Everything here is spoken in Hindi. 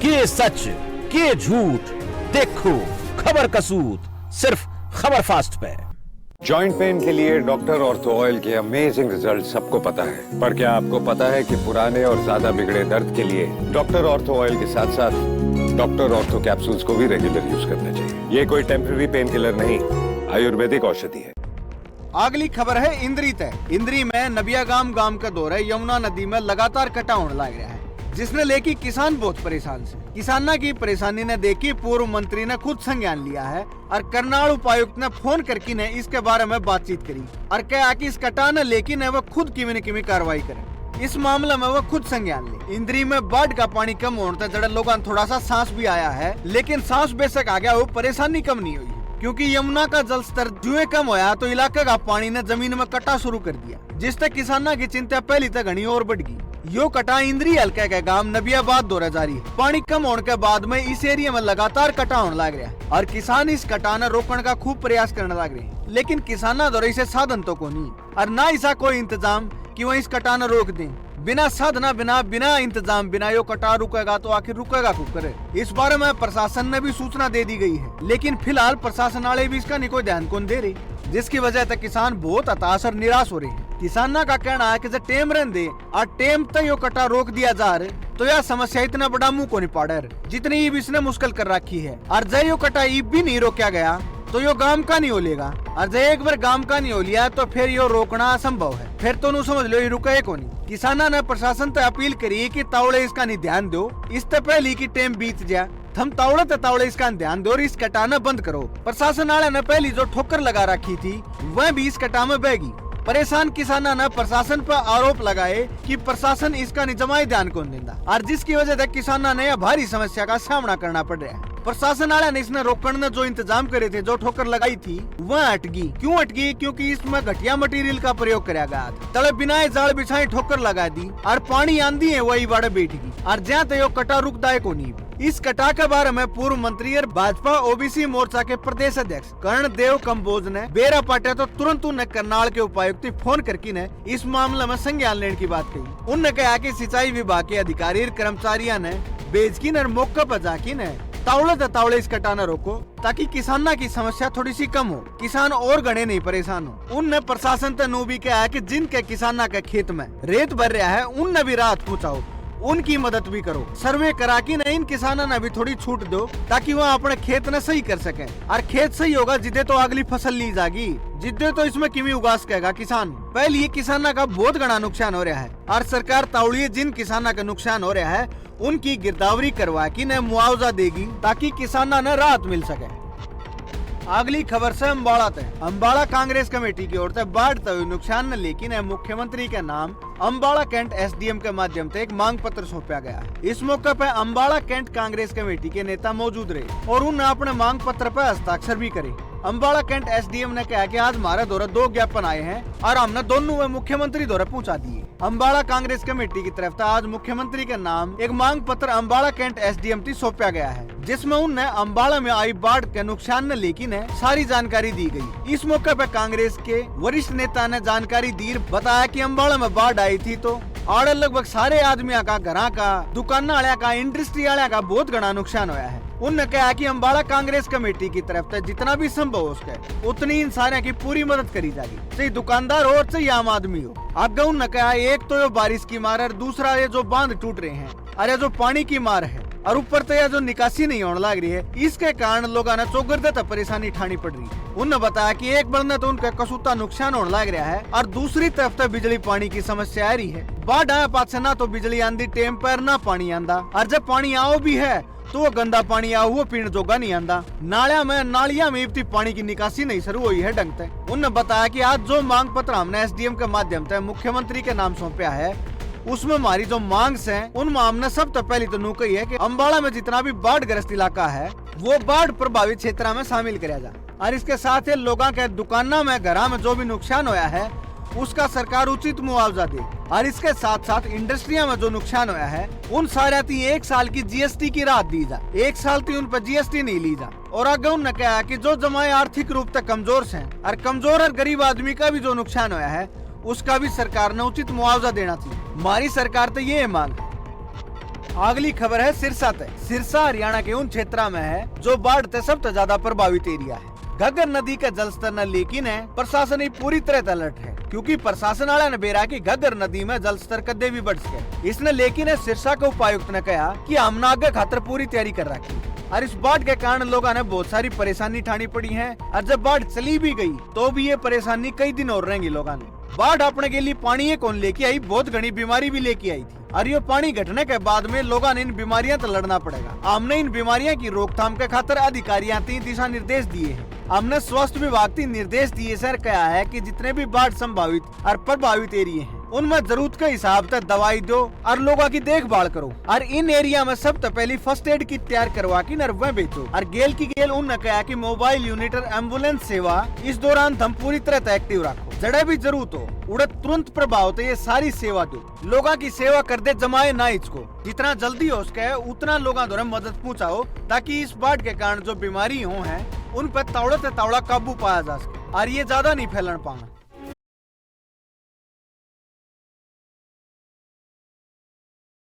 के सच के झूठ, देखो खबर कसूत सिर्फ खबर फास्ट पे। जॉइंट पेन के लिए डॉक्टर ऑर्थो ऑयल के अमेजिंग रिजल्ट सबको पता है, पर क्या आपको पता है कि पुराने और ज्यादा बिगड़े दर्द के लिए डॉक्टर ऑर्थो ऑयल के साथ साथ डॉक्टर ऑर्थो कैप्सूल्स को भी रेगुलर यूज करना चाहिए। ये कोई टेम्पररी पेन किलर नहीं, आयुर्वेदिक औषधि है। अगली खबर है इंद्री तय। इंद्री में नबिया गांव का दौर है। यमुना नदी में लगातार कटा होने लग रहा है, जिसने लेके किसान बहुत परेशान से। किसाना की परेशानी ने देखी पूर्व मंत्री ने खुद संज्ञान लिया है और करनाल उपायुक्त ने फोन करके ने इसके बारे में बातचीत करी और कहा कि इस कटा ने लेकिन वो खुद किमी कार्रवाई करे। इस मामले में वो खुद संज्ञान ले। इंद्री में बाढ़ का पानी कम होने से जड़े लोगों थोड़ा सा सांस भी आया है, लेकिन सांस बेशक आ गया, वो परेशानी कम नहीं हुई, क्योंकि यमुना का जल स्तर जुए कम होया तो इलाके का पानी ने जमीन में कटा शुरू कर दिया, जिससे किसाना की चिंता पहली तक घनी और बढ़ गई। यो कटा इंद्री हल्के के गांव नबियाबाद दौरा जारी है। पानी कम होने के बाद में इस एरिया में लगातार कटा होने लग रहा है और किसान इस कटा ने रोकने का खूब प्रयास करने लग रहे हैं, लेकिन किसाना द्वारा इसे साधन तो को नहीं और न ऐसा कोई इंतजाम कि वो इस कटा ने रोक दें। बिना साधना बिना इंतजाम बिना यो कटा रुकेगा तो आखिर रुकेगा खूब करे। इस बारे में प्रशासन ने भी सूचना दे दी गई है, लेकिन फिलहाल प्रशासन वाले भी इसका कोई ध्यान कौन दे रहे, जिसकी वजह से किसान बहुत हताश और निराश हो रहे हैं। किसाना का कहना है कि जब टेम रहने दे और टेम तक यो कटा रोक दिया जा रहा तो यह समस्या इतना बड़ा मुंह को नहीं पाड़े जितनी ईब इसने मुश्किल कर रखी है। और जब यो कटा ईब भी नहीं रोका गया तो यो गांव का नहीं हो लेगा, और जब एक बार गांव का नहीं हो लिया तो फिर यो रोकना असंभव है। फिर तो नु समझ लो ये रुका है कौन। किसाना ने प्रशासन से अपील करी कि तावड़े इसका नहीं ध्यान दो, इससे पहले की टेम बीत जाए थम तावड़े इसका ध्यान दो और इस कटा न बंद करो। प्रशासन वाले ने पहली जो ठोकर लगा रखी थी वह भी इस कटा में बहगी। परेशान किसाना ने प्रशासन पर आरोप लगाए कि प्रशासन इसका निजमाई ध्यान कौन देता, और जिसकी वजह से किसाना ने भारी समस्या का सामना करना पड़ रहा है। प्रशासन वाले ने इसने रोकने ने जो इंतजाम करे थे, जो ठोकर लगाई थी वह अटकी। क्यों अटकी? क्योंकि इसमें घटिया मटेरियल का प्रयोग कराया गया था। तले बिना जाल बिछाई ठोकर लगा दी और पानी आंधी है वही बाड़े बैठ गई और जहाँ तक कटा रुकदा को नहीं। इस कटा के बारे में पूर्व मंत्री और भाजपा ओबीसी मोर्चा के प्रदेश अध्यक्ष कर्णदेव कंबोज ने बेरा पाटे तो तुरंत उन्हें करनाल के उपायुक्त फोन करके ने इस मामले में संज्ञान लेने की बात कही। उन्होंने कहा कि सिंचाई विभाग के अधिकारी और कर्मचारियों ने बेजकी ने मौके पर जाके ने तावड़े इस कटा न रोको ताकि किसाना की समस्या थोड़ी सी कम हो, किसान और गणे नहीं परेशान हो। उनने प्रशासन से नू भी कहा कि जिनके किसाना के खेत में रेत भर रहा है उनने भी राहत पहुँचाओ, उनकी मदद भी करो। सर्वे करा कि न इन किसानों ने भी थोड़ी छूट दो ताकि वह अपने खेत न सही कर सके, और खेत सही होगा जिदे तो अगली फसल ली जाएगी, जिदे तो इसमें किमी उगास कहेगा किसान। पहले ये किसाना का बहुत बड़ा नुकसान हो रहा है और सरकार तावड़िए जिन किसाना का नुकसान हो रहा है उनकी गिरदावरी करवा के न मुआवजा देगी ताकि किसाना न राहत मिल सके। अगली खबर से अम्बाड़ा तक। अम्बाड़ा कांग्रेस कमेटी की ओर से बाढ़ हुए नुकसान ने लेकिन मुख्यमंत्री के नाम अम्बाड़ा कैंट एसडीएम के माध्यम से एक मांग पत्र सौंपा गया। इस मौके पर अम्बाड़ा कैंट कांग्रेस कमेटी के नेता मौजूद रहे और उन्होंने अपने मांग पत्र पर हस्ताक्षर भी करे। अम्बाड़ा कैंट एसडीएम ने कहा कि आज हमारे द्वारा 2 ज्ञापन आए हैं और हमने दोनों मुख्यमंत्री द्वारा पहुंचा दिए। अम्बाड़ा कांग्रेस कमेटी की तरफ से आज मुख्यमंत्री के नाम एक मांग पत्र अम्बाड़ा कैंट एसडीएम से सौंपा गया है, जिसमें उन्हें अम्बाड़ा में आई बाढ़ के नुकसान ने लेकिन सारी जानकारी दी गई। इस मौके पर कांग्रेस के वरिष्ठ नेता ने जानकारी दी, बताया कि अम्बाड़ा में बाढ़ आई थी तो और लगभग सारे आदमियों का, घरा का, दुकान वाले का, इंडस्ट्री वाले का बहुत बड़ा नुकसान हुआ है। उन्होंने कहा कि अम्बाड़ा कांग्रेस कमेटी की तरफ से जितना भी संभव हो सके उतनी इन सारे की पूरी मदद करी जाएगी, चाहे दुकानदार हो चाहे आम आदमी हो। आगे उन्होंने कहा एक तो ये बारिश की मार है, दूसरा ये जो बांध टूट रहे हैं, अरे जो पानी की मार है, और ऊपर तो यह जो निकासी नहीं होने लग रही है, इसके कारण लोगों ने चौगरदे तक परेशानी उठानी पड़ रही है। उन्होंने बताया कि एक बंदे तो उनका कसूता नुकसान होने लग रहा है और दूसरी तरफ तो बिजली पानी की समस्या आ रही है। बाढ़ आया पास ना तो बिजली आंदी टेम पर ना पानी आंदा, और जब पानी आओ भी है तो वो गंदा पानी आओ वो पीने जोगा नहीं आंदा। नालिया में इतनी पानी की निकासी नहीं शुरू हुई है ढंग से। उन्होंने बताया कि आज जो मांग पत्र हमने एसडीएम के माध्यम से मुख्यमंत्री के नाम सौंपा है उसमें हमारी जो मांग है उन हमने सबसे पहले तो नू कही है कि अम्बाड़ा में जितना भी बाढ़ ग्रस्त इलाका है वो बाढ़ प्रभावित क्षेत्र में शामिल कराया जाए, और इसके साथ ही लोगों के दुकानों में, घरों में जो भी नुकसान हुआ है उसका सरकार उचित मुआवजा दे, और इसके साथ साथ इंडस्ट्रिया में जो नुकसान हुआ है उन सारे 1 साल की जीएसटी की राहत दी जाए। 1 साल उन पर जीएसटी नहीं ली जाए। और आगे उन्होंने कहा कि जो जमाए आर्थिक रूप से कमजोर हैं और कमजोर और गरीब आदमी का भी जो नुकसान हुआ है उसका भी सरकार ने उचित मुआवजा देना चाहिए। हमारी सरकार तो ये मांग। अगली खबर है सिरसा ते। सिरसा हरियाणा के उन क्षेत्रों में है जो बाढ़ से सबसे ज्यादा प्रभावित एरिया है। घग्गर नदी का जलस्तर न लेकिन है प्रशासन ही पूरी तरह अलर्ट है, क्योंकि प्रशासन वाला ने बेरा की घग्गर नदी में जलस्तर कदे भी बढ़ सके। इसने लेकिन है सिरसा के उपायुक्त ने कहा कि हमने आगे खातर पूरी तैयारी कर रखी और इस बाढ़ के कारण लोगों ने बहुत सारी परेशानी ठानी पड़ी है और जब बाढ़ चली भी गई तो भी ये परेशानी कई दिन और रहेंगी। लोगों ने बाढ़ अपने के लिए पानी ये कौन लेके आई, बहुत घनी बीमारी भी लेके आई थी और ये पानी घटने के बाद में लोगों ने इन बीमारियां तो लड़ना पड़ेगा। हमने इन बीमारियों की रोकथाम के खातिर अधिकारियों तीन दिशा निर्देश दिए हैं। हमने स्वास्थ्य विभाग की निर्देश दिए सर कहा है कि जितने भी बाढ़ संभावित और प्रभावित एरिया हैं उनमें जरूरत के हिसाब से दवाई दो और लोगों की देखभाल करो और इन एरिया में सबसे पहले फर्स्ट एड किट तैयार करवा के नर्वे भेजो। और गेल की गेल उन्होंने कहा कि मोबाइल यूनिट और एम्बुलेंस सेवा इस दौरान हम पूरी तरह एक्टिव रखो। जड़े भी जरूरत हो उड़े तुरंत प्रभाव तो ये सारी सेवा दो। लोगों की सेवा कर दे, जमाए ना इसको। जितना जल्दी हो सके उतना लोगों द्वारा मदद पहुँचाओ ताकि इस बाढ़ के कारण जो बीमारी हो है उन पर तावड़ा से तावड़ा काबू पाया जा सके और ये ज्यादा नहीं फैलन पाना।